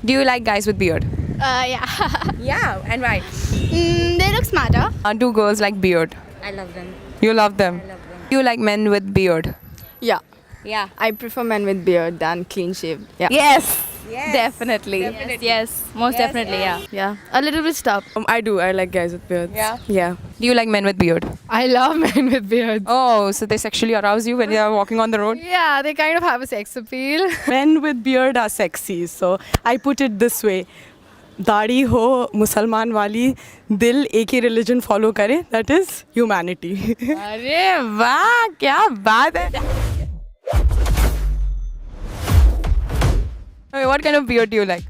Do you like guys with beard? Yeah. Yeah, and why? They look smarter. Do girls like beard? I love them. You love them? Do you like men with beard? Yeah. Yeah. I prefer men with beard than clean shaved. Yeah. Yes. Definitely. Yes, most definitely, yeah. Yeah. A little bit stop. I do. I like guys with beards. Yeah? Yeah. Do you like men with beard? I love men with beards. Oh, so they sexually arouse you when you are walking on the road? Yeah, they kind of have a sex appeal. Men with beard are sexy. So I put it this way. दाढ़ी हो मुसलमान वाली दिल एक ही religion follow करे that is humanity अरे वाह क्या बात है What kind of beard do you like?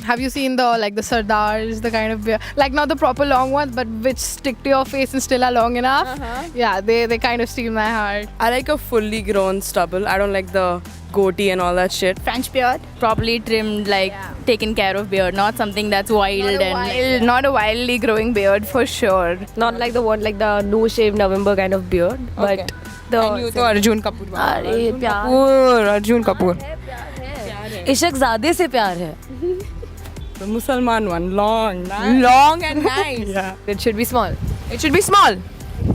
Have you seen the Sardars, the kind of beard, like not the proper long ones, but which stick to your face and still are long enough? Yeah, they kind of steal my heart. I like a fully grown stubble. I don't like the goatee and all that shit. French beard. Properly trimmed, like taken care of beard, not something that's wild Not a wildly growing beard for sure. Not like the one like the no shave November kind of beard, but And you तो Arjun Kapoor अरे प्यार Arjun Kapoor Ishaq ज़ादे से प्यार है. The Musalman one, long, nice. long and nice Yeah. It should be small, it should be small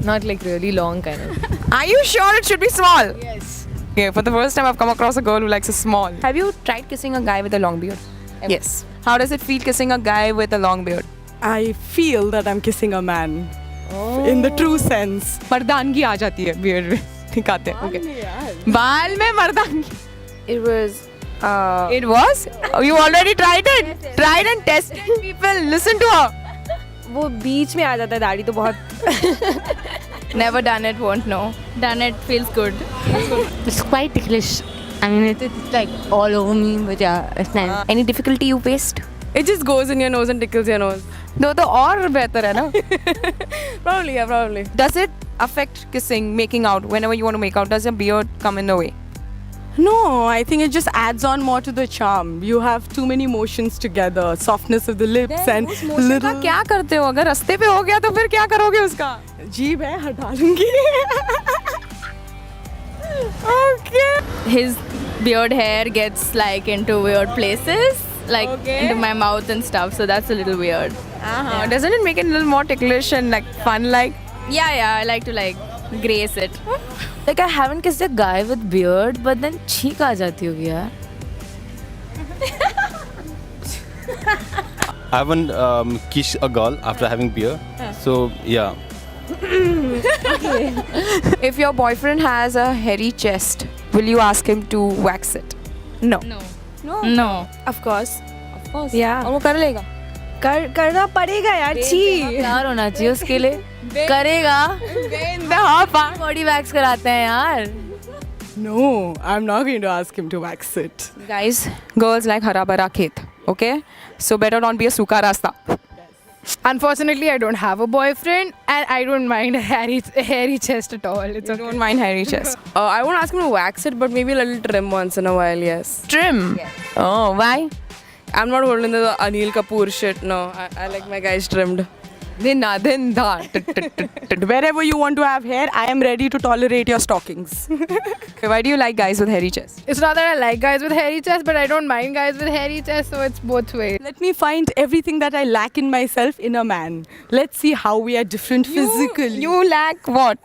not like really long kind of. are you sure it should be small yes okay for the first time I've come across a girl who likes a small have you tried kissing a guy with a long beard yes how does it feel kissing a guy with a long beard I feel that I'm kissing a man. In the true sense. मर्दानगी आ जाती है beard में दिखाते हैं okay बाल में मर्दानगी It was it was you already tried and tested people listen to her वो बीच में आ जाता है दाढ़ी तो बहुत. Never done it, won't know. Done it feels good. It's quite ticklish. I mean it's like all over me, but yeah, it's nice. any difficulty you faced It just goes in your nose and tickles your nose. दो तो और बेहतर है ना Probably, yeah, probably. does it affect kissing making out whenever you want to make out does your beard come in the way No, I think it just adds on more to the charm. You have too many motions together, softness of the lips and का little. क्या करते हो अगर रास्ते पे हो गया तो फिर क्या करोगे उसका जीभ है हटा लूंगी. okay His beard hair gets like into weird places, like Okay. into my mouth and stuff. So that's a little weird. doesn't it make it a little more ticklish and like fun like Yeah. I like to like grace it. Like I haven't kissed a guy with beard, but then छींक आ जाती होगी यार. I haven't kissed a girl after having beer. So yeah. if your boyfriend has a hairy chest will you ask him to wax it no No. Of course. yeah और वो कर लेगा करना पड़ेगा यार. प्यार होना चाहिए उसके लिए. करेगा. बॉडी वैक्स कराते हैं यार. No, I'm not going to ask him to wax it. guys girls like hara bhara khet okay so better not be a suka rasta Unfortunately, I don't have a boyfriend, and I don't mind a hairy chest at all. It's you okay. don't mind hairy chest I won't ask him to wax it, but maybe a little trim once in a while, yes. trim oh why I'm not holding the Anil Kapoor shit, no. I like my guys trimmed. din da Wherever you want to have hair, I am ready to tolerate your stockings. okay, why do you like guys with hairy chest It's not that I like guys with hairy chest, but I don't mind guys with hairy chest, so it's both ways. Let me find everything that I lack in myself in a man. Let's see how we are different physically. you lack what